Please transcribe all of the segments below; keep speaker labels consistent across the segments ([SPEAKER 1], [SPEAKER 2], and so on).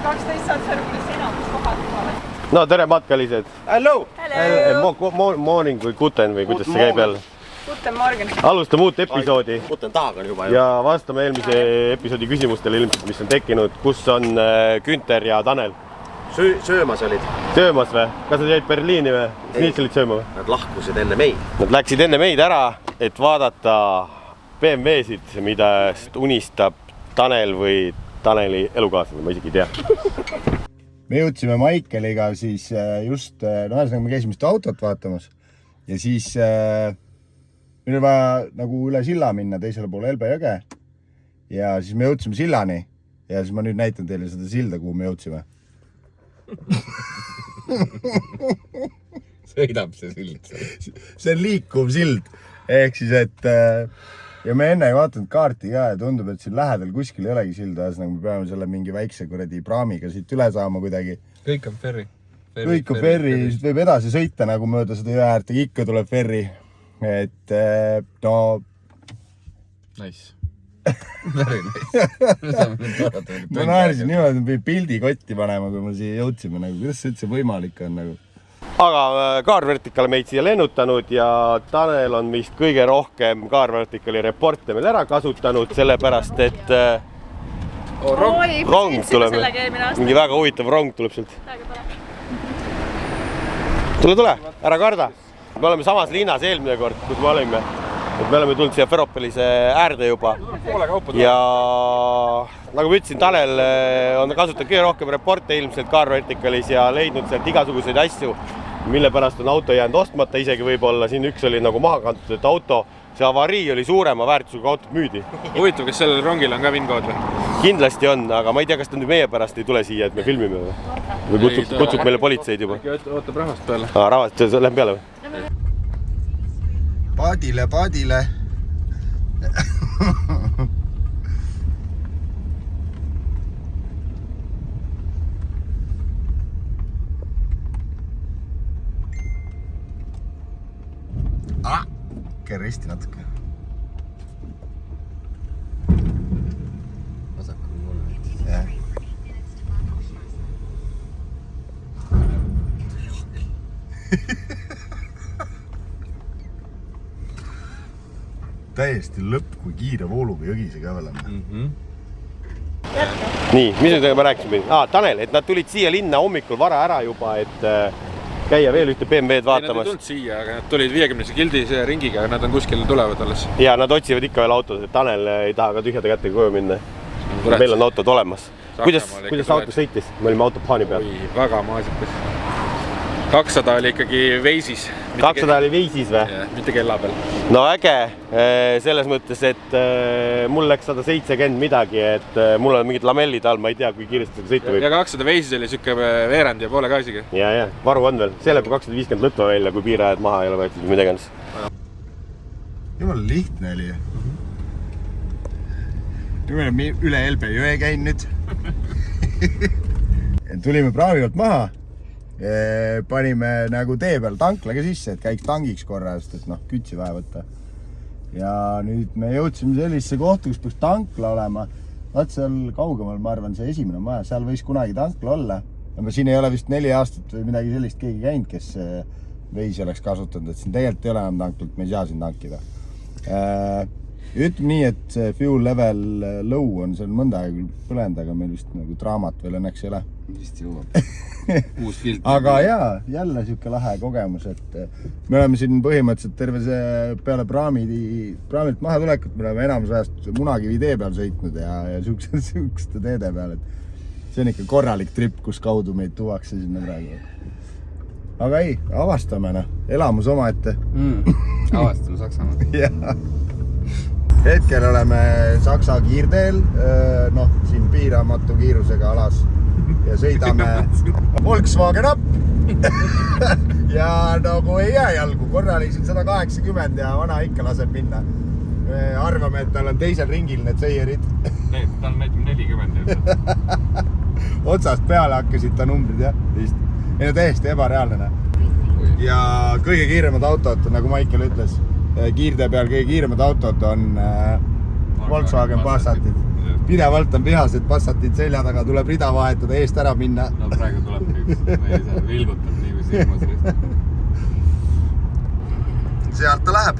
[SPEAKER 1] 12 saad Sõrmulis enamus kohad kohale.
[SPEAKER 2] No tere matkalised!
[SPEAKER 3] Hello!
[SPEAKER 2] Morning või guten või kuidas see käib jälle?
[SPEAKER 1] Guten morgen!
[SPEAKER 2] Alustame uut episoodi.
[SPEAKER 3] Guten tag on juba.
[SPEAKER 2] Ja vastame eelmise episoodi küsimustele ilmselt, mis on tekkinud. Kus on Günther ja Tanel?
[SPEAKER 3] Söömas olid.
[SPEAKER 2] Söömas või? Kas nad jäid Berliini või? Snitselit sööma või?
[SPEAKER 3] Nad lahkusid enne meid.
[SPEAKER 2] Nad läksid enne meid ära, et vaadata BMW-sid, mida unistab Tanel või Taneli elukaaslane, ma isegi ei tea.
[SPEAKER 4] Me jõudsime Maikeliga siis just, ühesõnaga me käisime seda autot vaatamas ja siis meil oli vaja nagu üle silla minna teisele poole Elbe jõge ja siis me jõudsime sillani ja siis ma nüüd näitan teile seda silda, kuhu me jõudsime.
[SPEAKER 5] Sõidab see sild.
[SPEAKER 4] See on liikuv sild, ehk siis, et ja me enne ei vaatanud kaarti ka ja tundub, et siin lähedal kuskil ei olegi silda, ühesõnaga me peame selle mingi väikse kuradi praamiga siit üle saama kuidagi.
[SPEAKER 5] Kõik on ferri.
[SPEAKER 4] Kõik on ferri, siit võib edasi sõita nagu mööda seda jõe äärtega, ikka tuleb ferri. Et no...
[SPEAKER 5] Nice. Very nice.
[SPEAKER 4] Ma naerisin niimoodi, et pidi pildi kotti panema, kui me siia jõudsime. Kuidas see üldse võimalik on?
[SPEAKER 2] Aga Car Vertical meid siia lennutanud ja Tanel on vist kõige rohkem Car Verticali reporte meil ära kasutanud, sellepärast, et rong tuleb. Mingi väga huvitav rong tuleb sealt. Tule, ära karda. Me oleme samas linnas eelmine kord, kus me olime. Me oleme tulnud siia Feropelise äärde juba. Ja nagu ma ütlesin, Tanel on kasutanud kõige rohkem reporte ilmselt Car Verticalis ja leidnud sealt igasuguseid asju, mille pärast on auto jäänud ostmata, isegi võib-olla siin üks oli nagu maha kantud, et auto, see avarii oli suurema väärtusega autot müüdi.
[SPEAKER 5] Huvitav, kas sellel rongil on ka vinkood või?
[SPEAKER 2] Kindlasti on, aga ma ei tea, kas ta nüüd meie pärast ei tule siia, et me filmime või? Või kutsub meile politseid juba?
[SPEAKER 5] Ootab rahvast peale.
[SPEAKER 2] Rahvast, lähen peale või?
[SPEAKER 4] Paadile. Risti natuke.
[SPEAKER 5] Vasakul mulle.
[SPEAKER 4] Jah. Täiesti lõpp, kui kiire vooluga jõgise ka veel on.
[SPEAKER 2] Nii, mis nüüd me rääkisime? Tanel, et nad tulid siia linna hommikul vara ära juba, et käia veel ühte BMW-d vaatamas.
[SPEAKER 5] Nad ei tulnud siia, aga nad tulid 50 gildis ringiga, nad on kuskil tulevad alles.
[SPEAKER 2] Ja nad otsivad ikka veel autos, et Tanel ei taha ka tühjade kättega koju minna. Meil on autod olemas. Kuidas auto sõitis? Me olime autopaani peal.
[SPEAKER 5] Oi, väga maasikas. 200 oli ikkagi veisis.
[SPEAKER 2] 200 oli veisis või?
[SPEAKER 5] Mitte kella peal.
[SPEAKER 2] No äge, selles mõttes, et mul läks 170 midagi, et mul on mingid lamellid all, ma ei tea, kui kiiresti seda sõita võib.
[SPEAKER 5] Ja 200 veisis oli siuke veerand ja poole ka isegi.
[SPEAKER 2] Ja, varu on veel. See läheb 250 lõtva välja, kui piirajad maha ei ole võetud või midagi.
[SPEAKER 4] Jumala lihtne oli. Nüüd me oleme üle Elbe jõe käinud. Tulime praami pealt maha. Panime nagu tee peal tanklaga sisse, et käiks tangiks korra, sest et kütsi vaja võtta. Ja nüüd me jõudsime sellisesse kohta, kus peaks tankla olema. Vaat seal kaugemal, ma arvan, see esimene maja, seal võis kunagi tankla olla. Aga siin ei ole vist 4 aastat või midagi sellist keegi käinud, kes veisi oleks kasutanud, et siin tegelikult ei ole enam tanklat, me ei saa siin tankida. Ütleme nii, et see fuel level low on seal mõnda aega küll põlend, aga meil vist nagu draamat veel õnneks ei ole.
[SPEAKER 5] Vist jõuab. Uus pilt.
[SPEAKER 4] Aga jaa, jälle siuke lahe kogemus, et me oleme siin põhimõtteliselt terve see peale praamilt maha tulekut, me oleme enamus ajast Munakivi tee peal sõitnud ja siukeste teede peal, et see on ikka korralik trip, kus kaudu meid tuuakse sinna praegu. Aga ei, avastame elamus oma ette.
[SPEAKER 5] Avastame Saksamaa.
[SPEAKER 4] Jah. Hetkel oleme Saksa kiirteel, siin piiramatu kiirusega alas ja sõidame Volkswagen Up ja nagu ei jää jalgu, korra oli siin 180 ja vana ikka laseb minna. Me arvame, et tal on teisel ringil need sõierid.
[SPEAKER 5] Tal näitab 40.
[SPEAKER 4] Otsast peale hakkasid ta numbrid, jah. Ei no täiesti ebareaalne. Ja kõige kiiremad autod, nagu Maicel ütles, kiirtee peal kõige kiiremad autod on Volkswagen Passatid. pidevalt on vihas, et Passatit selja taga tuleb rida vahetada, eest ära minna.
[SPEAKER 5] No praegu tuleb üks, ma ei saa, vilgutab nii või silmas.
[SPEAKER 4] Sealt ta läheb.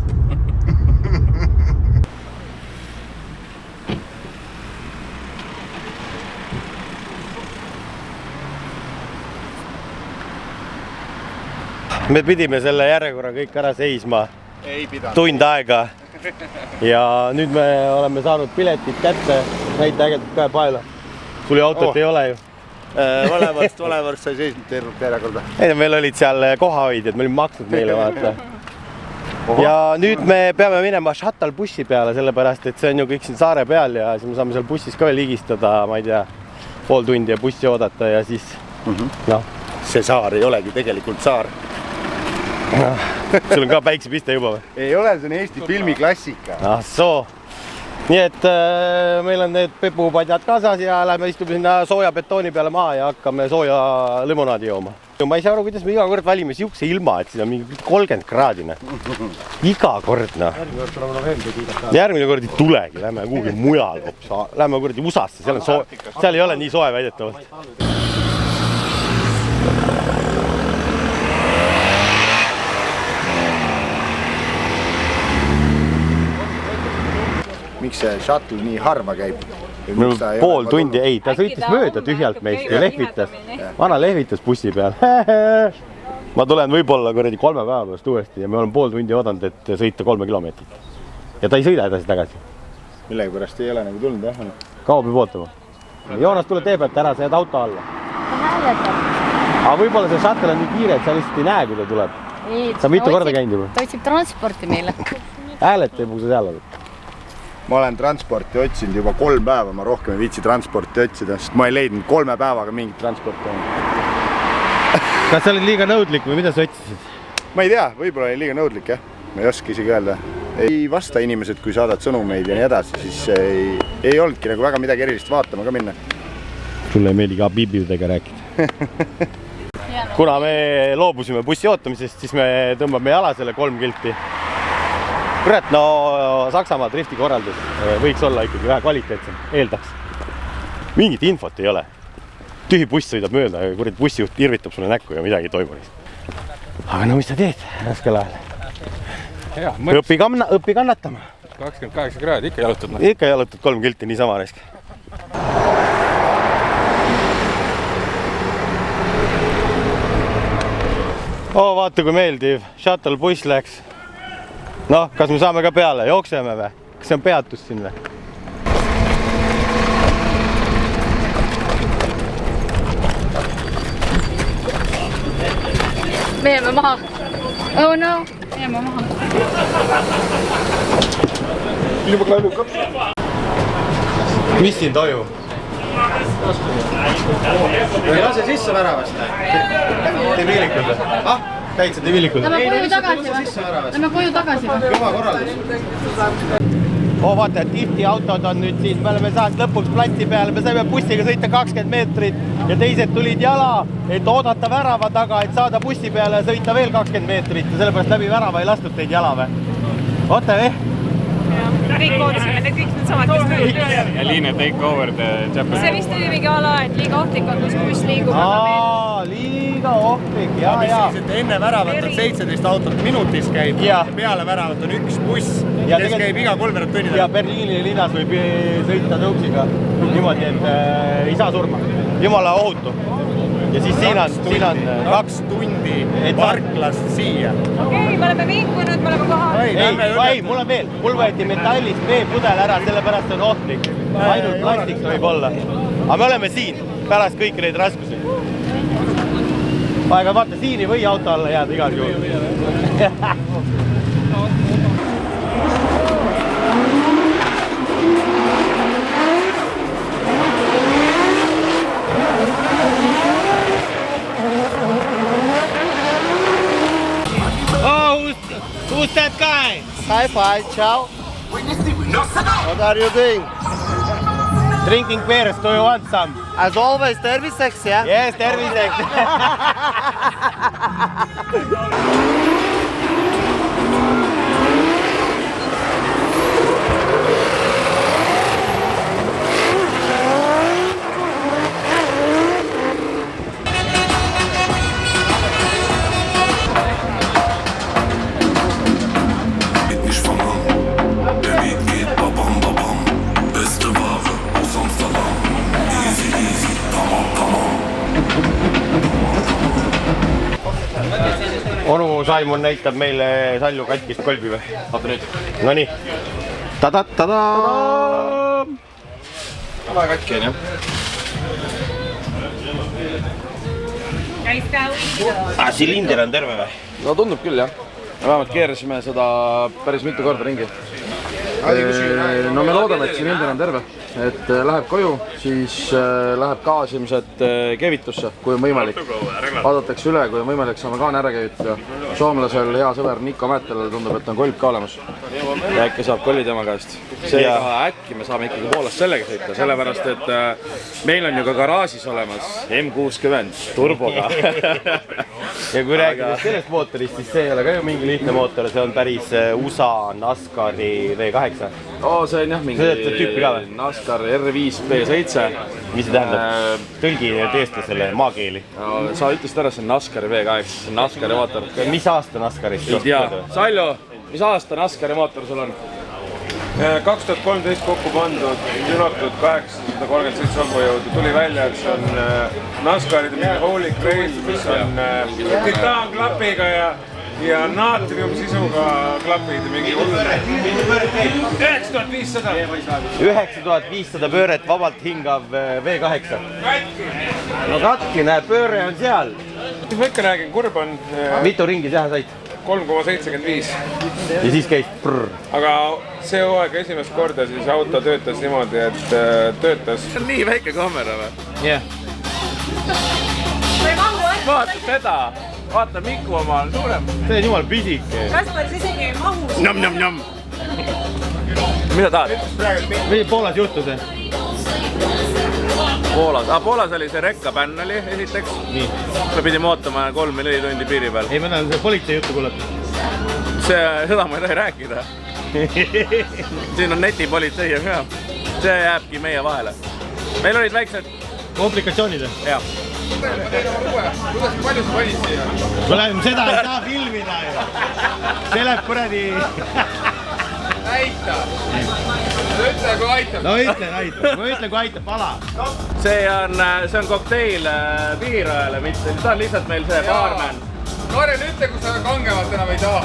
[SPEAKER 2] Me pidime selle järjekorra kõik ära seisma tund aega ja nüüd me oleme saanud piletid kätte, näita ägedalt ka Paela. Sul ju autot ei ole ju.
[SPEAKER 4] Valevast sai seisnud tervet järjekorda.
[SPEAKER 2] Ei, meil olid seal kohahoidjad, me olime maksnud meile vaata. Ja nüüd me peame minema shuttle bussi peale, sellepärast et see on ju kõik siin saare peal ja siis me saame seal bussis ka veel ligistada, ma ei tea, pool tundi ja bussi oodata ja siis noh.
[SPEAKER 4] See saar ei olegi tegelikult saar.
[SPEAKER 2] Sul on ka päiksepiste juba või?
[SPEAKER 4] Ei ole, see on Eesti filmiklassika.
[SPEAKER 2] Ah soo. Nii et meil on need pepupadjad kaasas ja lähme istume sinna sooja betooni peale maha ja hakkame sooja limonaadi jooma. Ma ei saa aru, kuidas me iga kord valime siukse ilma, et siin on mingi 30 kraadine. Iga kord, noh. Järgmine kord ei tulegi, lähme kuhugi mujal. Lähme kuradi USAsse, seal ei ole nii soe väidetavalt.
[SPEAKER 4] Miks see shuttle nii harva käib?
[SPEAKER 2] Pool tundi, ei, ta sõitis mööda tühjalt meist ja lehvitas. Vana lehvitas bussi peal. Ma tulen võib-olla kuradi 3 päeva pärast uuesti ja me oleme pool tundi oodanud, et sõita 3 kilomeetrit. Ja ta ei sõida edasi tagasi.
[SPEAKER 4] Millegi pärast ei ole nagu tulnud, jah?
[SPEAKER 2] Kaua peab ootama? Joonas, tule tee pealt ära, sa jääd auto alla. Aga võib-olla see shuttle on nii kiire, et sa lihtsalt ei näe, kui ta tuleb. Sa on mitu korda käinud juba.
[SPEAKER 6] Ta otsib transporti meile.
[SPEAKER 2] Hääled teeb, kui sa seal oled.
[SPEAKER 4] Ma olen transporti otsinud juba 3 päeva, ma rohkem ei viitsi transporti otsida, sest ma ei leidnud 3 päevaga mingit transporti.
[SPEAKER 2] Kas sa olid liiga nõudlik või mida sa otsisid?
[SPEAKER 4] Ma ei tea, võib-olla oli liiga nõudlik, jah. Ma ei oska isegi öelda. Ei vasta inimesed, kui saadad sõnumeid ja nii edasi, siis ei olnudki nagu väga midagi erilist vaatama ka minna.
[SPEAKER 2] Sulle ei meeli ka biibidega rääkida. Kuna me loobusime bussi ootamisest, siis me tõmbame jala selle 3 kilti. Kurat, no Saksamaa drifti korraldus võiks olla ikkagi vähe kvaliteetsem, eeldaks. Mingit infot ei ole. Tühi buss sõidab mööda ja kurat bussijuht irvitab sulle näkku ja midagi ei toimu. Aga no mis sa teed raskel ajal? Õpi kannatama.
[SPEAKER 5] 28 kraadi, ikka jalutad.
[SPEAKER 2] Ikka jalutad 3 kilti niisama raisk. Vaata kui meeldiv, shuttle buss läks. Noh, kas me saame ka peale? Jookseme või? Kas see on peatus siin või?
[SPEAKER 6] Me jääme maha. Oh no, me jääme maha.
[SPEAKER 2] Mis siin toimub?
[SPEAKER 3] Ei lase sisse väravast.
[SPEAKER 2] Debiilikud või? Käid sa debiilikud?
[SPEAKER 6] Lähme koju tagasi või? Lähme koju tagasi või?
[SPEAKER 3] Kõva korraldus.
[SPEAKER 2] Vaata, et tihti autod on nüüd siin, me oleme saanud lõpuks platsi peale, me saime bussiga sõita 20 meetrit ja teised tulid jala, et oodata värava taga, et saada bussi peale ja sõita veel 20 meetrit ja sellepärast läbi värava ei lastud teid jala või? Oota või?
[SPEAKER 1] Kõik ootasime, need kõik need samad, kes tulid.
[SPEAKER 5] Ja Liine take over the Japan.
[SPEAKER 1] See vist oli mingi ala, et liiga ohtlik on, kus buss liigub.
[SPEAKER 2] Liiga ohtlik, ja.
[SPEAKER 3] Enne väravat on 17 autot minutis käib, peale väravat on 1 buss, kes käib iga 3 tunni.
[SPEAKER 2] Ja Berliini linnas võib sõita tõuksiga niimoodi, et ei saa surma. Jumala ohutu. Ja siis siin on
[SPEAKER 3] 2 tundi parklast siia.
[SPEAKER 1] Okei, me oleme vingunud, me oleme kohal.
[SPEAKER 2] Ei, mul on veel. Mul võeti metallist veepudel ära, sellepärast on ohtlik. Ainult plastiks võib olla. Aga me oleme siin, pärast kõiki neid raskusi. Aga vaata, siin ei või auto alla jääda igal juhul. Who's that guy?
[SPEAKER 4] Hi, ciao. What are you doing?
[SPEAKER 2] Drinking beers, do you want some?
[SPEAKER 4] As always, terviseks, yeah?
[SPEAKER 2] Yes, terviseks. onu Saimon näitab meile Salju katkist kolbi või? Vaata nüüd. Nonii. Tada-tada!
[SPEAKER 5] Väga katki on jah.
[SPEAKER 2] Silinder on terve või?
[SPEAKER 7] No tundub küll jah. Vähemalt keerasime seda päris mitu korda ringi. No me loodame, et silinder on terve. Et läheb koju, siis läheb gaas ilmselt keevitusse, kui on võimalik. Vaadatakse üle, kui on võimalik, saame kaan ära keevitada. Soomlasel hea sõber Niko Mäetelal tundub, et on kolb ka olemas. Ja äkki saab kolli tema käest. Seega äkki me saame ikkagi Poolast sellega sõita, sellepärast et meil on ju ka garaažis olemas M60 turboga.
[SPEAKER 2] Ja kui rääkida sellest mootorist, siis see ei ole ka ju mingi lihtne mootor, see on päris USA NASCARi V8.
[SPEAKER 7] See on jah mingi NASCAR R5 B7.
[SPEAKER 2] Mis see tähendab? Tõlgi eestlasele maakeeli.
[SPEAKER 7] Sa ütlesid ära, see on NASCARi V8, see on NASCARi mootor.
[SPEAKER 2] Mis aasta NASCARist?
[SPEAKER 7] Ei tea. Salju, mis aasta NASCARi mootor sul on?
[SPEAKER 5] 2013 kokku pandud, ünatud 837 hobujõudu. Tuli välja, et see on NASCARide mingi Holy Grail, mis on titaanklapiga ja naatriumsisuga klapid. Mingi 9500.
[SPEAKER 2] 9500 pööret vabalt hingav V8. No katki, näe, pööre on seal.
[SPEAKER 5] Ma ikka räägin, kurb on.
[SPEAKER 2] Mitu ringi teha said?
[SPEAKER 5] 3,75.
[SPEAKER 2] Ja siis käis prrr.
[SPEAKER 5] Aga see hooaeg esimest korda siis auto töötas niimoodi, et töötas.
[SPEAKER 7] See on nii väike kaamera või?
[SPEAKER 2] Jah.
[SPEAKER 7] Vaata seda! Vaata Miku oma on suurem.
[SPEAKER 2] See on jumal pisike.
[SPEAKER 1] Kasparis isegi ei mahu.
[SPEAKER 7] Njam. Mida tahad?
[SPEAKER 2] Mis Poolas juhtus?
[SPEAKER 7] Poolas oli see rekkabänn oli esiteks. Nii. Me pidime ootama 3 või 4 tundi piiri peal.
[SPEAKER 2] Ei, ma näen see politsei juttu kuulata.
[SPEAKER 7] Seda ma ei tohi rääkida. Siin on netipolitsei ja ka. See jääbki meie vahele. Meil olid väiksed
[SPEAKER 2] komplikatsioonid?
[SPEAKER 7] Jah.
[SPEAKER 5] Kuidas palju sa valid siia?
[SPEAKER 2] Kuule, seda ei saa filmida ju. See läheb kuradi...
[SPEAKER 5] Näita! Ütle, kui aitab.
[SPEAKER 2] No ütle, kui aitab, pala.
[SPEAKER 7] See on kokteil Pihirajale, mitte. See on lihtsalt meil see baarmen.
[SPEAKER 5] Kaarel, ütle, kui sa kangemalt enam ei taha.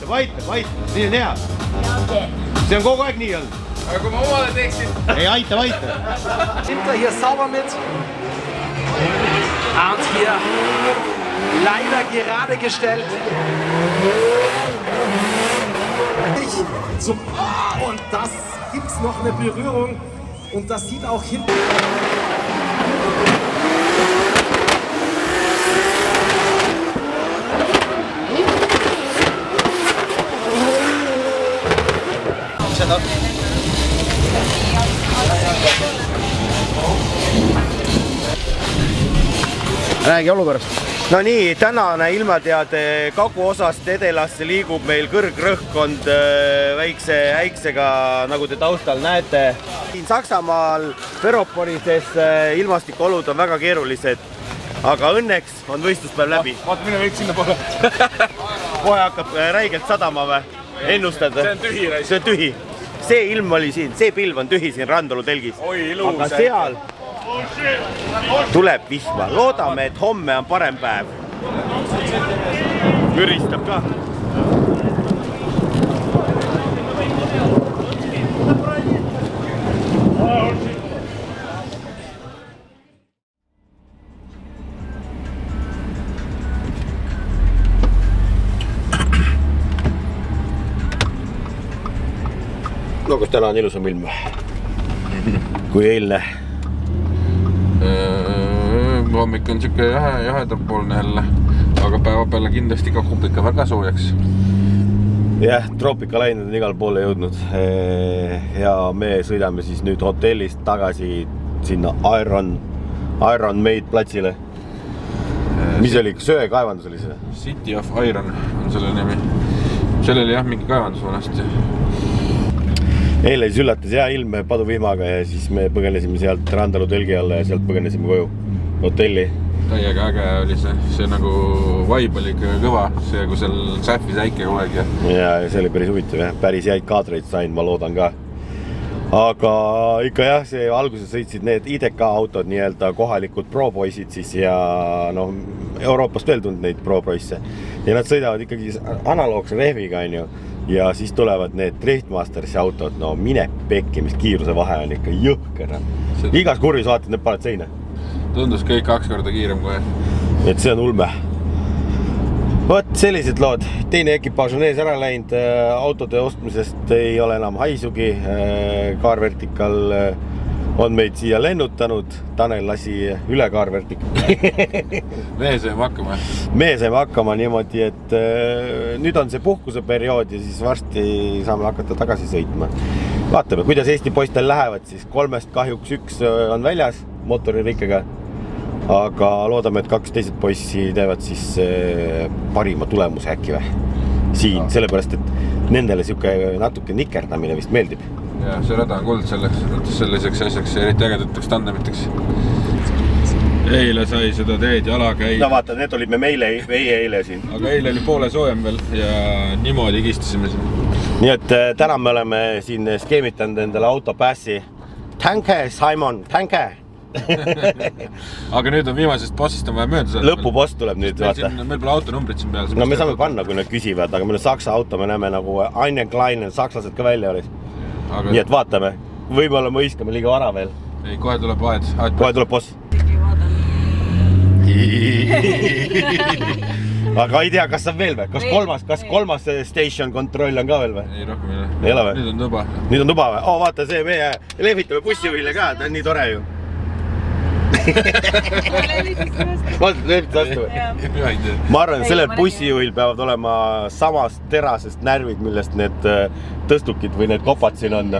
[SPEAKER 2] Vaita. Nii on hea. See on kogu aeg nii olnud.
[SPEAKER 5] Aga kui ma omale teeksin...
[SPEAKER 2] Ei, aita.
[SPEAKER 8] Nimmt hier sauber mit. Arndt hier leider gerade gestellt. Und das gibt's noch eine Berührung und das sieht auch hinten.
[SPEAKER 2] Räägi olukorrast. No nii, tänane ilmateade Kagu-osast edelasse liigub meil kõrgrõhkkond väikse äiksega, nagu te taustal näete. Siin Saksamaal Ferropolises ilmastikuolud on väga keerulised, aga õnneks on võistluspäev läbi.
[SPEAKER 7] Vaata, mine võiks sinna poole.
[SPEAKER 2] Kohe hakkab räigelt sadama või? Ennustad?
[SPEAKER 7] See on tühi.
[SPEAKER 2] See on tühi. See ilm oli siin, see pilv on tühi siin Randalu telgis. Aga seal tuleb vihma. Loodame, et homme on parem päev. Müristab ka. No kas täna on ilusam ilm kui eilne?
[SPEAKER 5] Hommik on siuke jahedapoolne jälle, aga päeva peale kindlasti kakub ikka väga soojaks.
[SPEAKER 2] Jah, troopikalained on igal poole jõudnud ja me sõidame siis nüüd hotellist tagasi sinna Iron Maid platsile. Mis oli? Söekaevandus oli see?
[SPEAKER 5] City of Iron on selle nimi. Seal oli jah mingi kaevandus vanasti.
[SPEAKER 2] Eile siis üllatas hea ilm paduvihmaga ja siis me põgenesime sealt Randalu telgi alla ja sealt põgenesime koju hotelli.
[SPEAKER 5] Täiega äge oli see nagu vibe oli ikka kõva, see kui seal sähvis äike kogu aeg.
[SPEAKER 2] Ja see oli päris huvitav, jah. Päris häid kaadreid sain, ma loodan ka. aga ikka jah, see alguses sõitsid need IDK autod, nii-öelda kohalikud pro-poisid siis ja noh, Euroopast veel tulnud neid pro-poisse ja nad sõidavad ikkagi analoogse rehviga, on ju, ja siis tulevad need Driftmastersi autod, no mine pekki, mis kiiruse vahe on ikka jõhker. Igas kurvis vaatad, need paned seina.
[SPEAKER 5] Tundus kõik 2 korda kiirem kohe.
[SPEAKER 2] Et see on ulme. Võt, sellised lood. Teine ekipaaž on ees ära läinud, autode ostmisest ei ole enam haisugi. Car Vertical on meid siia lennutanud. Tanel lasi üle Car Vertical.
[SPEAKER 5] Meie saime hakkama.
[SPEAKER 2] Meie saime hakkama niimoodi, et nüüd on see puhkuse periood ja siis varsti saame hakata tagasi sõitma. Vaatame, kuidas Eesti poistel lähevad, siis 3 kahjuks 1 on väljas motoririkkega. Aga loodame, et 2 teised poissi teevad siis parima tulemuse äkki või siin, sellepärast, et nendele siuke natuke nikerdamine vist meeldib.
[SPEAKER 5] Ja, see rada on kuld selliseks asjaks, eriti ägedateks tandemiteks. Eile sai seda teed jala käia.
[SPEAKER 2] No vaata, need olid me eile siin.
[SPEAKER 5] Aga eile oli poole soojem veel ja niimoodi kistasime siin.
[SPEAKER 2] Nii et täna me oleme siin skeemitanud endale autopassi. Tänke, Simon, tänke!
[SPEAKER 5] Aga nüüd on viimasest bossist on vaja mööda.
[SPEAKER 2] Lõpupost tuleb nüüd, vaata.
[SPEAKER 5] Meil pole autonumbrid siin peal.
[SPEAKER 2] No me saame panna, kui nad küsivad, aga meil on saksa auto, me näeme nagu Einen Kleinen, sakslased ka välja olis. Nii et vaatame, võib-olla me hõiskame liiga vara veel.
[SPEAKER 5] Ei, kohe tuleb aed.
[SPEAKER 2] Kohe tuleb boss. Aga ei tea, kas on veel või? Kas kolmas station control on ka veel või?
[SPEAKER 5] Ei, rohkem ei ole.
[SPEAKER 2] Ei ole või?
[SPEAKER 5] Nüüd on tuba.
[SPEAKER 2] Nüüd on tuba või? Oo, vaata see, meie lehvitame bussivõile ka, ta on nii tore ju. Ma arvan, et sellel bussijuhil peavad olema samast terasest närvid, millest need tõstukid või need kopad siin on.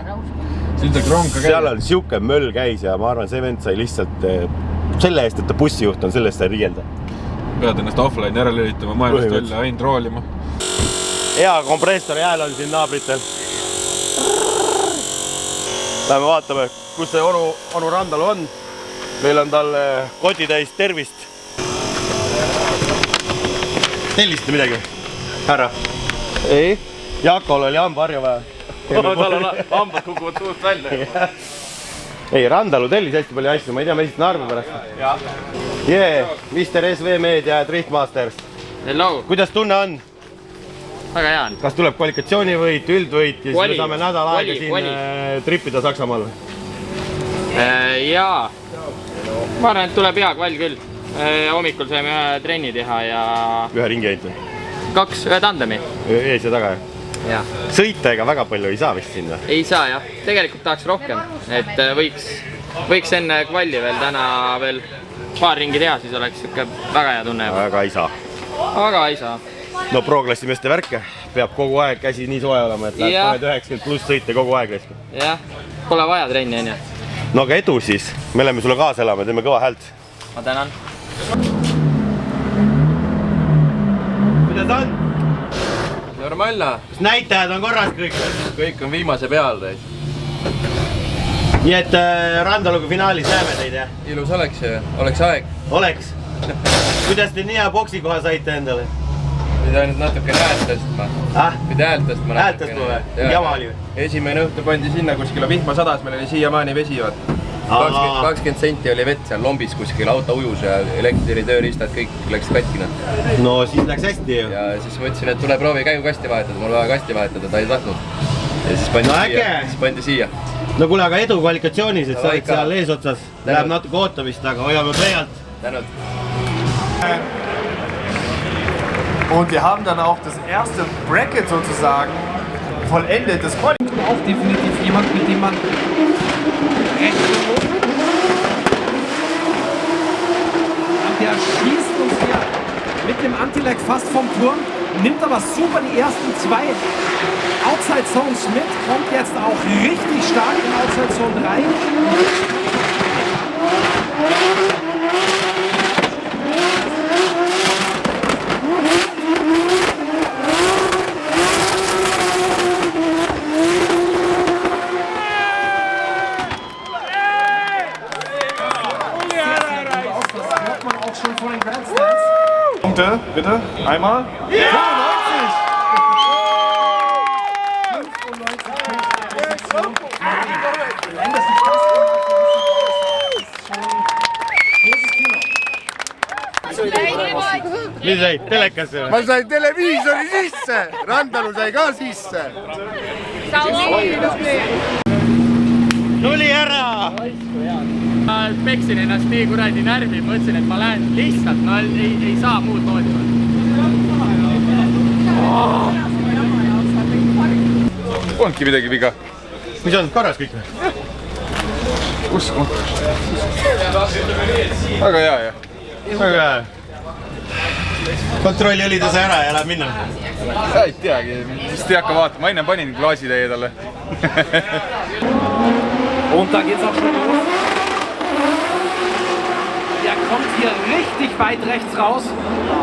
[SPEAKER 2] Seal on siuke möll käis ja ma arvan, see vend sai lihtsalt selle eest, et ta bussijuht on, selle eest sai riielda.
[SPEAKER 5] Pead ennast offline ära lülitama, maailmast välja, ainult roolima.
[SPEAKER 2] Hea kompressori hääl on siin naabritel. Läheme vaatame, kus see onu Randalu on. Meil on talle kotitäis tervist. Tellisite midagi? Härra? Ei. Jakol oli hambaharju vaja.
[SPEAKER 7] Tal on hambad kukuvad suust välja.
[SPEAKER 2] Ei, Randalu tellis hästi palju asju, ma ei tea, ma esitan arve pärast. Mr. SV Media ja Driftmasters.
[SPEAKER 9] Hello.
[SPEAKER 2] Kuidas tunne on?
[SPEAKER 9] Väga hea on.
[SPEAKER 2] Kas tuleb kvalifikatsioonivõit, üldvõit ja siis me saame nädal aega siin tripida Saksamaal?
[SPEAKER 9] Jaa. Ma arvan, et tuleb hea kval küll. Hommikul saime ühe trenni teha ja...
[SPEAKER 2] Ühe ringi ainult või?
[SPEAKER 9] 2, ühe tandemi.
[SPEAKER 2] Ees ja taga,
[SPEAKER 9] jah?
[SPEAKER 2] Sõita ega väga palju ei saa vist sinna?
[SPEAKER 9] Ei saa, jah. Tegelikult tahaks rohkem. Et võiks enne kvalli veel täna veel paar ringi teha, siis oleks väga hea tunne.
[SPEAKER 2] Aga ei saa.
[SPEAKER 9] Aga ei saa.
[SPEAKER 2] No pro-klassimeeste värke peab kogu aeg käsi nii soe olema, et läheb 90 pluss sõite kogu aeg.
[SPEAKER 9] Jah, pole vaja trenni, on ju.
[SPEAKER 2] No aga edu siis, me oleme sulle kaasa elama, teeme kõva häält.
[SPEAKER 9] Ma tänan.
[SPEAKER 2] Kuidas on?
[SPEAKER 7] Normaalne.
[SPEAKER 2] Kas näitajad on korras kõik?
[SPEAKER 7] Kõik on viimase peal.
[SPEAKER 2] Nii et Randaluga finaalis näeme teid, jah?
[SPEAKER 7] Ilus oleks ju, oleks aeg.
[SPEAKER 2] Oleks. Kuidas te nii hea boksikoha saite endale?
[SPEAKER 7] Pidi ainult natuke häält tõstma. Pidi häält tõstma.
[SPEAKER 2] Häält tõstma või? Jama oli või?
[SPEAKER 7] Esimene õhtu pandi sinna kuskil vihma sadas, meil oli siiamaani vesi. 20 senti oli vett seal lombis kuskil, auto ujus ja elektritööristad kõik läks katkina.
[SPEAKER 2] No siis läks hästi ju.
[SPEAKER 7] Ja siis mõtlesin, et tule proovi käigu kasti vahetada, mul vaja kasti vahetada, ta ei tahtnud. Ja siis pandi siia.
[SPEAKER 2] No kuule, aga edu kvalifikatsioonis, et sa olid seal eesotsas. Läheb natuke ootamist, aga hoiame pleialt.
[SPEAKER 7] Tänud.
[SPEAKER 3] Und wir haben dann auch das erste Bracket sozusagen vollendet. Das
[SPEAKER 8] auch definitiv jemand, mit dem man rechnen muss. Der schießt uns hier mit dem Antilek fast vom Turm, nimmt aber super die ersten 2 Outside Zones mit, kommt jetzt auch richtig stark in Outside Zone rein.
[SPEAKER 3] Punkte, bitte, einmal. Ja! 95!
[SPEAKER 2] mis sai, telekasse või?
[SPEAKER 4] ma sain televiisori sisse, Randalu sai ka sisse.
[SPEAKER 2] tuli ära!
[SPEAKER 9] Ma peksin ennast nii kuradi närvi, mõtlesin, et ma lähen lihtsalt, no ei saa muud moodi.
[SPEAKER 5] Ongi midagi viga.
[SPEAKER 2] mis on korras kõik?
[SPEAKER 5] Usku. Väga hea, jah.
[SPEAKER 2] väga hea. kontrolli õlitase ära ja läheb minna.
[SPEAKER 5] Ei teagi, vist ei hakka vaatama, ma enne panin klaasitäie talle.
[SPEAKER 8] Und da geht's auch schon los. Der kommt hier richtig weit rechts raus.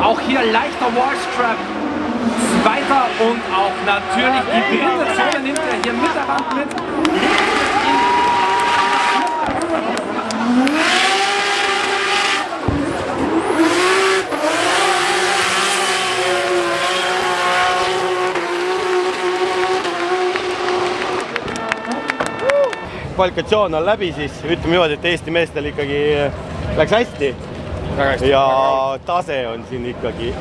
[SPEAKER 8] Auch hier leichter Wallstrap. Zweiter und auch natürlich die dritte Zone nimmt er hier mit der Hand mit.
[SPEAKER 2] kvalifikatsioon on läbi, siis ütleme niimoodi, et Eesti meestel ikkagi läks hästi. Ja tase on siin ikkagi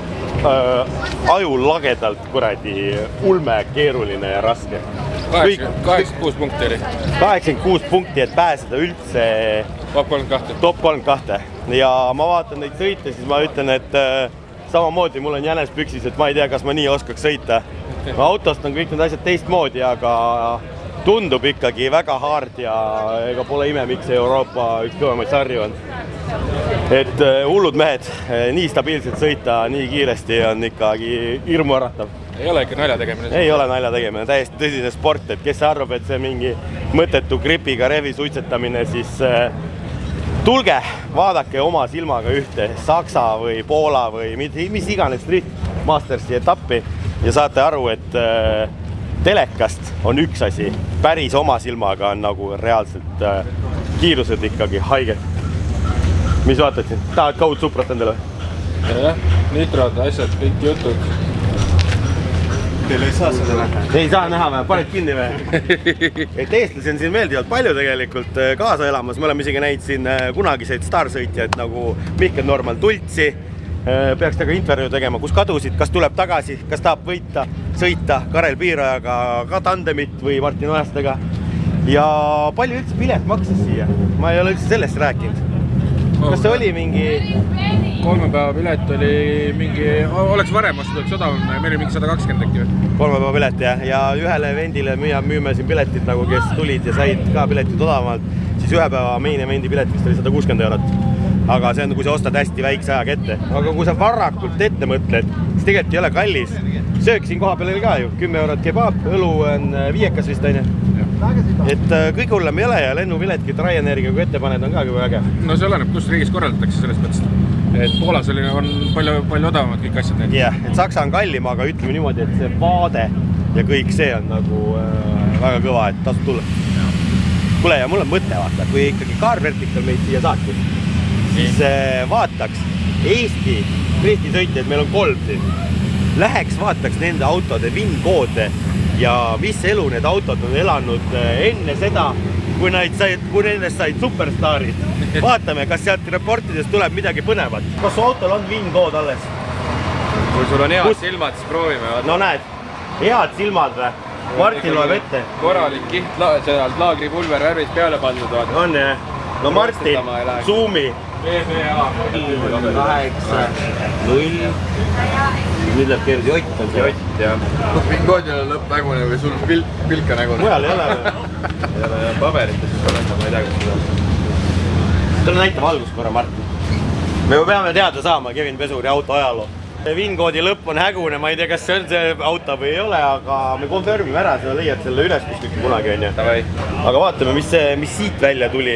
[SPEAKER 2] ajulagedalt kuradi ulme, keeruline ja raske.
[SPEAKER 5] 86 punkti oli.
[SPEAKER 2] 86 punkti, et pääseda üldse top 32. Ja ma vaatan neid sõite, siis ma ütlen, et samamoodi mul on jänes püksis, et ma ei tea, kas ma nii oskaks sõita. Autost on kõik need asjad teistmoodi, aga tundub ikkagi väga hard ja ega pole ime, miks Euroopa üks kõvemaid sarju on. Et hullud mehed, nii stabiilselt sõita, nii kiiresti on ikkagi hirmuäratav.
[SPEAKER 5] Ei ole ikka nalja tegemine.
[SPEAKER 2] Ei ole nalja tegemine, täiesti tõsine sport, et kes arvab, et see mingi mõttetu gripiga revi suitsetamine, siis tulge, vaadake oma silmaga ühte Saksa või Poola või mis iganes Street Mastersi etappi ja saate aru, et telekast on üks asi, päris oma silmaga on nagu reaalselt kiirused ikkagi haiged. Mis vaatad siin? Tahad kaudsuprat endale?
[SPEAKER 5] Jah, nitrod, asjad, kõik jutud. Teil ei saa seda näha?
[SPEAKER 2] Ei saa näha või? Paned kinni või? Et eestlasi on siin meeldivalt palju tegelikult kaasa elamas. Me oleme isegi näinud siin kunagiseid staarsõitjaid nagu Mihkel Norman Tultsi. Peaks temaga intervjuu tegema, kus kadusid, kas tuleb tagasi, kas tahab võita, sõita Karel Piirajaga ka tandemit või Martin Ojastaga. Ja palju üldse pilet maksis siia? Ma ei ole üldse sellest rääkinud. Kas see oli mingi...
[SPEAKER 5] 3 päeva pilet oli mingi... Oleks varem osta, oleks odavam, meil oli mingi 120 äkki või?
[SPEAKER 2] 3 päeva pilet, jah. Ja ühele vendile müüme siin piletid, nagu kes tulid ja said ka piletid odavamalt, siis ühe päeva main evendi pilet vist oli 160 €. Aga see on, kui sa ostad hästi väikse ajaga ette. Aga kui sa varakult ette mõtled, siis tegelikult ei ole kallis. Söök siin koha peal oli ka ju, 10 € kebab, õlu on 5 vist aine. Et kõik hullem ei ole ja lennupiletki Ryanairiga kui ette paned on ka juba äge.
[SPEAKER 5] No see oleneb, kus riigis korraldatakse selles mõttes. Et Poolas on palju odavamad kõik asjad.
[SPEAKER 2] Jah, et Saksa on kallim, aga ütleme niimoodi, et see vaade ja kõik see on nagu väga kõva, et tasub tulla. Kule, ja mul on mõte vaata, kui ikkagi Car Vertical meid siia saatis, siis vaataks Eesti sõitjaid, meil on 3 siin. Läheks vaataks nende autode VIN-koode ja mis elu need autod on elanud enne seda, kui nendest said superstaarid. Vaatame, kas sealt reportidest tuleb midagi põnevat. Kas su autol on VIN-kood alles?
[SPEAKER 5] Kui sul on head silmad, siis proovime.
[SPEAKER 2] No näed, head silmad või? Martin loeb ette.
[SPEAKER 5] Korralik kiht, sealt laagripulver värvis peale pandud.
[SPEAKER 2] On jah? No Martin, Zoomi. 8, 0. Nüüd läheb keerusi Jott on see.
[SPEAKER 5] Jott, jah. Vinkoodil on lõpp-nägune või sul pilka nägune?
[SPEAKER 2] Mujal ei ole või?
[SPEAKER 5] Ei ole paberites, ma ei tea, kus seda.
[SPEAKER 2] Tule näita valgus korra, Martin. Me peame teada saama Kevin Pesuri auto ajaloo. VIN-koodi lõpp on hägune, ma ei tea, kas see on see auto või ei ole, aga me konfirmime ära, sa leiad selle üles kuskilt kunagi, on ju. Aga vaatame, mis siit välja tuli.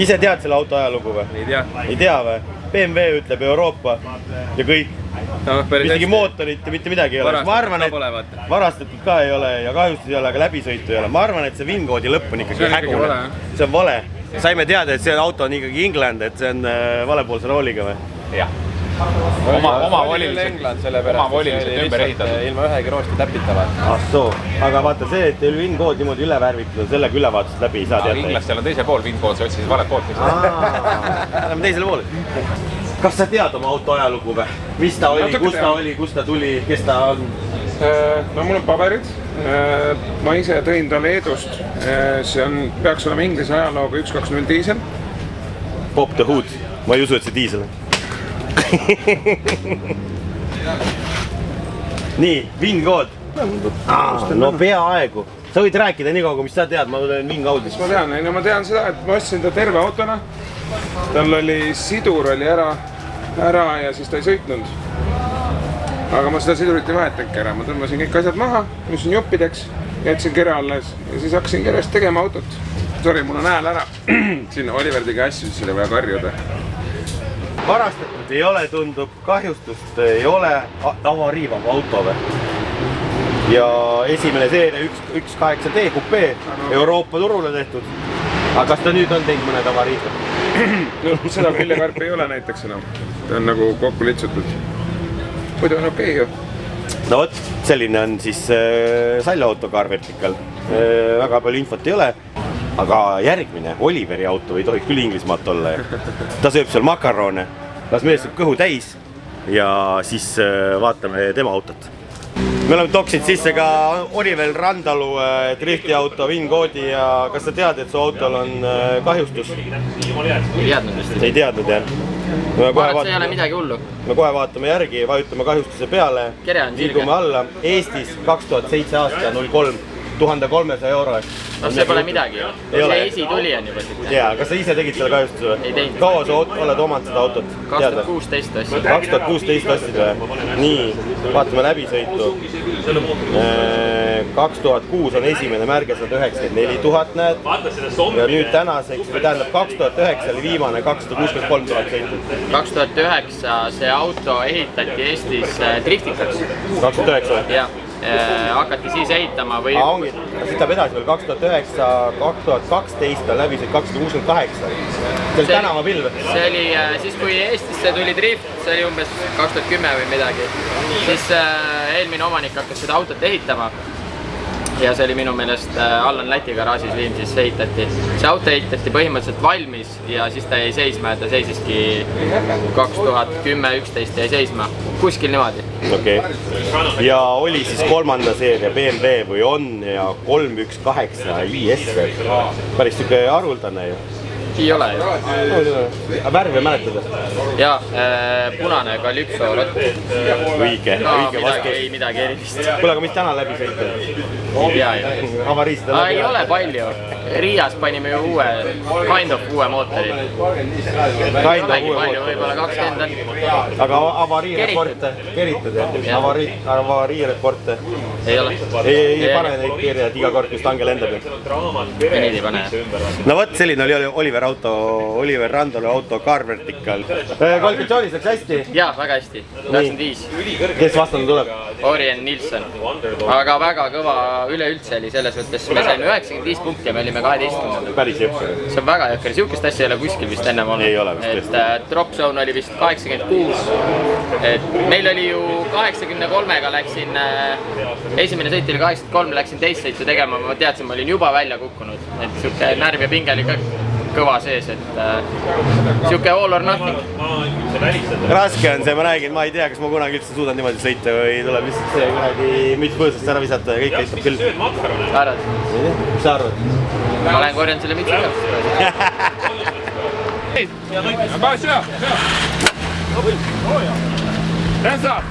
[SPEAKER 2] Ise tead selle auto ajalugu või?
[SPEAKER 5] Ei tea.
[SPEAKER 2] Ei tea või? BMW ütleb Euroopa ja kõik. Isegi mootorit ja mitte midagi ei ole. Ma arvan, et varastatud ka ei ole ja kahjustus ei ole, aga läbisõitu ei ole. Ma arvan, et see VIN-koodi lõpp on ikkagi hägune. See on vale. Saime teada, et see auto on ikkagi England, et see on valepoolse rooliga või?
[SPEAKER 5] Jah. Oma volilised ümber ehitatud. Ilma ühegi roosti täpitavad.
[SPEAKER 2] Ah soo, aga vaata see, et teil VIN-kood niimoodi üle värvitud on, sellega ülevaatusest läbi ei saa teada.
[SPEAKER 5] Inglastel on teisel pool VIN-kood, sa otsisid valet poolt.
[SPEAKER 2] Lähme teisele poole. Kas sa tead oma auto ajalugu või? Mis ta oli, kus ta tuli, kes ta on?
[SPEAKER 5] No mul on paberid. Ma ise tõin ta Leedust. See peaks olema inglise ajalooga 120 diisel.
[SPEAKER 2] Pop the hood. Ma ei usu, et see diisel. Nii, VIN-kood. No peaaegu. Sa võid rääkida nii kaugu, mis sa tead, ma tulen VIN-kaudis.
[SPEAKER 5] Ma tean seda, et ma ostsin ta terve autona. Tal oli sidur oli ära ja siis ta ei sõitnud. Aga ma seda sidurit ei vahetanudki ära. Ma tõmbasin kõik asjad maha, müssin juppideks, jätsin kere alles ja siis hakkasin kerest tegema autot. Sorry, mul on hääl ära. Siin Oliver tegi asju, siis oli vaja karjuda.
[SPEAKER 2] Varastatud ei ole, tundub, kahjustust ei ole, avariivab auto või? Ja esimene seeria 1.8D kupee Euroopa turule tehtud. Aga kas ta nüüd on teinud mõned avariivab?
[SPEAKER 5] No seda küljekarpi ei ole näiteks enam. Ta on nagu kokku litsutud. Muidu on okei ju.
[SPEAKER 2] No võt, selline on siis salliauto Car Vertical. Väga palju infot ei ole. Aga järgmine, Oliveri auto ei tohi küll Inglismaalt olla. Ta sööb seal makarone, las mees sööb kõhu täis ja siis vaatame tema autot. Me oleme toksinud sisse ka Oliver Randalu driftiauto VIN-koodi ja kas sa tead, et su autol on kahjustus?
[SPEAKER 9] Ei teadnud vist.
[SPEAKER 2] Ei teadnud, jah.
[SPEAKER 9] Ma arvan, et see ei ole midagi hullu.
[SPEAKER 2] Me kohe vaatame järgi, vajutame kahjustuse peale. Liigume alla. Eestis 2007 aasta 03. 1300 euro eest.
[SPEAKER 9] No see pole midagi. See esituli on juba siit.
[SPEAKER 2] Jaa, kas sa ise tegid selle kahjustuse või?
[SPEAKER 9] Ei teinud.
[SPEAKER 2] Kaua sa oled omanud seda autot?
[SPEAKER 9] 2016 ostsid.
[SPEAKER 2] 2016 ostsid või? Nii, vaatame läbisõitu. 2006 on esimene märge 194 000 näed. Ja nüüd tänaseks, või tähendab 2009 oli viimane 263 000 sõitud.
[SPEAKER 9] 2009 see auto ehitati Eestis driftikaks.
[SPEAKER 2] 2009 või?
[SPEAKER 9] Jah. Hakati siis ehitama või...
[SPEAKER 2] Ongi, siit läheb edasi veel 2009, 2012 on läbi 268. See oli tänavapilv.
[SPEAKER 9] See oli siis, kui Eestisse tuli drift, see oli umbes 2010 või midagi. Siis eelmine omanik hakkas seda autot ehitama. Ja see oli minu meelest Allan Läti garaažis Viimsis ehitati. See auto ehitati põhimõtteliselt valmis ja siis ta jäi seisma ja ta seisiski 2010-11 jäi seisma. Kuskil niimoodi.
[SPEAKER 2] Okei. Ja oli siis kolmanda seeria BMW või on ja 318 IS. Päris siuke haruldane ju.
[SPEAKER 9] Ei ole ju.
[SPEAKER 2] Värvi mäletad?
[SPEAKER 9] Jaa, punane Calypso rott.
[SPEAKER 2] Õige vastus.
[SPEAKER 9] Ei midagi erilist.
[SPEAKER 2] Kuule, aga mis täna läbi sõita?
[SPEAKER 9] Ei tea ju.
[SPEAKER 2] Avariisid on läbi?
[SPEAKER 9] Ei ole palju. Riias panime ju kind of uue mootori. Vägi palju, võib-olla 20 on.
[SPEAKER 2] Aga avariireporte? Keritud jah? Avariireporte?
[SPEAKER 9] Ei ole.
[SPEAKER 2] Ei pane neid kirja, et iga kord, kus tange lendab?
[SPEAKER 9] Neid ei pane.
[SPEAKER 2] No võt, selline oli Oliver Randalu auto Car Vertical. Kvalifikatsioonis läks hästi?
[SPEAKER 9] Jaa, väga hästi. 95.
[SPEAKER 2] Kes vastanud tuleb?
[SPEAKER 9] Orien Nilsson. Aga väga kõva üleüldse oli selles mõttes. Me saime 95 punkti ja me olime 12.
[SPEAKER 2] Päris jõhker.
[SPEAKER 9] See on väga jõhker. Siukest asja ei ole kuskil vist ennem olnud.
[SPEAKER 2] Ei ole vist tõesti.
[SPEAKER 9] Drop zone oli vist 86. Meil oli ju 83-ga läksin, esimene sõit oli 83, läksin teist sõitu tegema, ma teadsin, ma olin juba välja kukkunud. Et siuke närv ja pinge oli ka kõva sees, et siuke all or nothing.
[SPEAKER 2] Raske on see, ma räägin, ma ei tea, kas ma kunagi üldse suudan niimoodi sõita või tuleb lihtsalt see kunagi müts põõsast ära visata ja kõik aitab küll.
[SPEAKER 9] Arvad?
[SPEAKER 2] Mis sa arvad?
[SPEAKER 9] Ma olen korjanud selle mütsi pealt.
[SPEAKER 5] Hands up!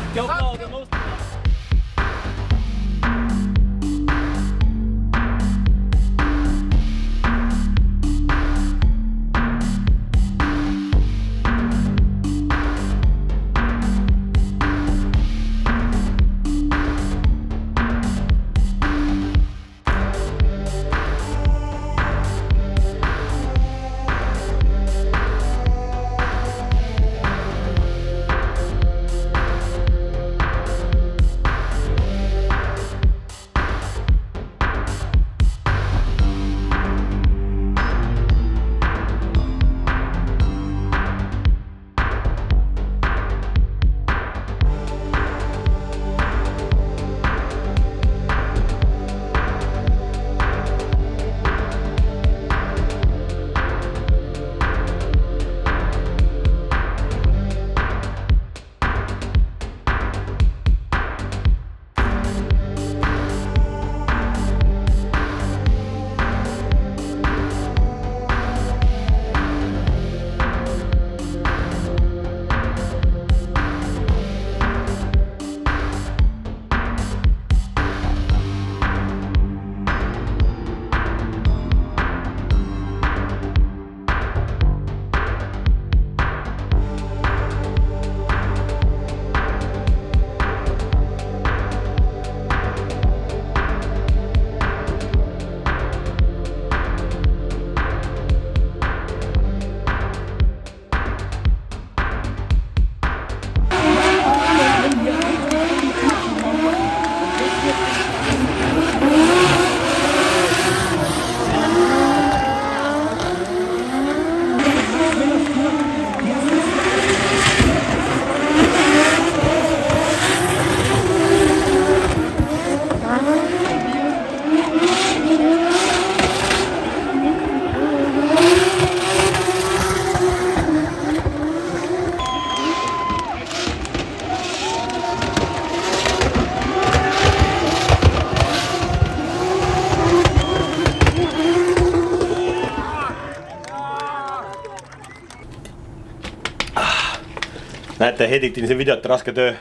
[SPEAKER 2] näete, editin see videot raske töö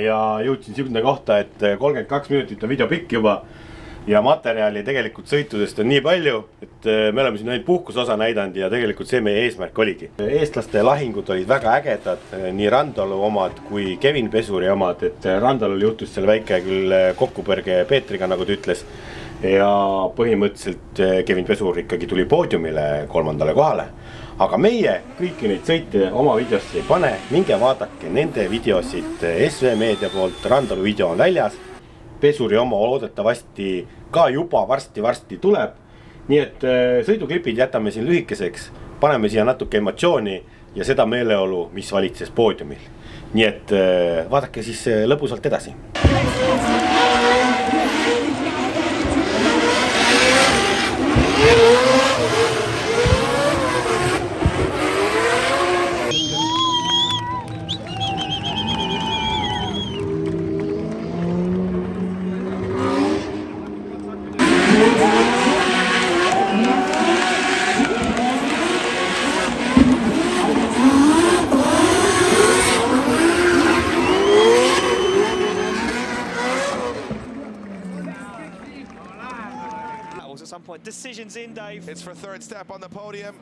[SPEAKER 2] ja jõudsin sinna kohta, et 32 minutit on video pikk juba ja materjali tegelikult sõitudest on nii palju, et me oleme siin ainult puhkusosa näidanud ja tegelikult see meie eesmärk oligi. Eestlaste lahingud olid väga ägedad, nii Randalu omad kui Kevin Pesuri omad, et Randalul juhtus seal väike küll kokkupõrge Peetriga, nagu ta ütles, ja põhimõtteliselt Kevin Pesur ikkagi tuli poodiumile 3. kohale. Aga meie kõiki neid sõite oma videosse ei pane, minge vaadake nende videosid SV Meedia poolt, Randalu video on väljas, Pesuri oma loodetavasti ka juba varsti tuleb. Nii et sõiduklipid jätame siin lühikeseks, paneme siia natuke emotsiooni ja seda meeleolu, mis valitses poodiumil. Nii et vaadake siis lõbusalt edasi.
[SPEAKER 10] Decisions in, Dave. It's for third step on the podium.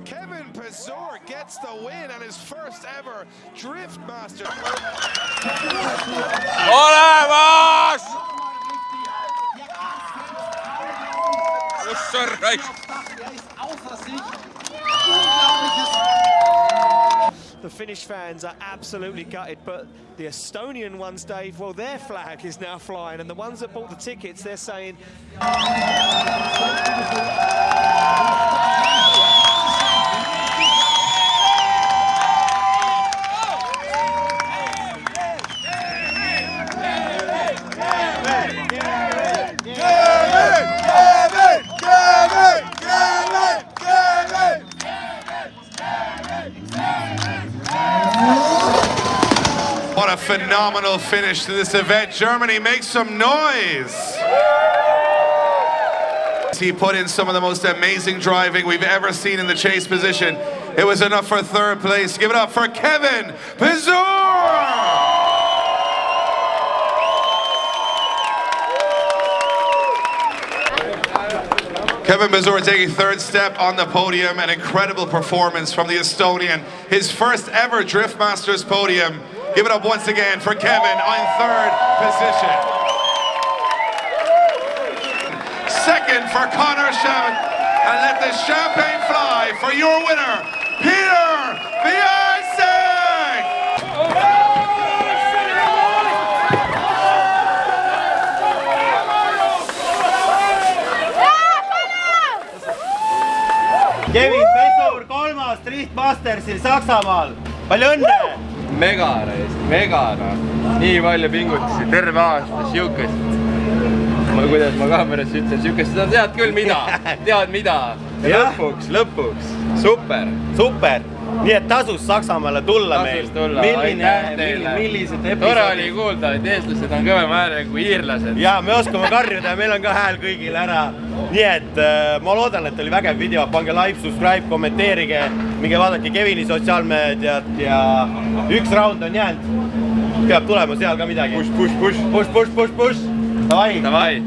[SPEAKER 10] Kevin Pesur gets the win and his first ever Drift Master.
[SPEAKER 5] Olemas! Kus on raisk?
[SPEAKER 10] The Finnish fans are absolutely gutted, but the Estonian ones, Dave, well, their flag is now flying, and the ones that bought the tickets, they're saying... What a phenomenal finish to this event. Germany, make some noise. He put in some of the most amazing driving we've ever seen in the chase position. It was enough for third place. Give it up for Kevin Pesur! Kevin Pesur taking third step on the podium. An incredible performance from the Estonian. His first ever Drift Masters podium. Give it up once again for Kevin on third position. Second for Connor Shavin. And let the champagne fly for your winner, Peter Viasek!
[SPEAKER 2] Kevin Pesur, 3. Drift Mastersil Saksamaal. Palju õnne!
[SPEAKER 9] Mega, nii palju pingutusi, terve aasta, siukest. Kuidas ma kaameras ütlen, siukest, seda tead küll mida, ja lõpuks, super.
[SPEAKER 2] Nii et tasus Saksamaale tulla meil.
[SPEAKER 9] Millised episoodid? Tore oli kuulda, et eestlased on kõvema äärega kui iirlased.
[SPEAKER 2] Ja me oskame karjuda ja meil on ka hääl kõigil ära. Nii et ma loodan, et oli vägev video. Pange like, subscribe, kommenteerige. Minge vaadake Kevini sotsiaalmeediat ja üks round on jäänud. Peab tulema seal ka midagi. Push. Davai.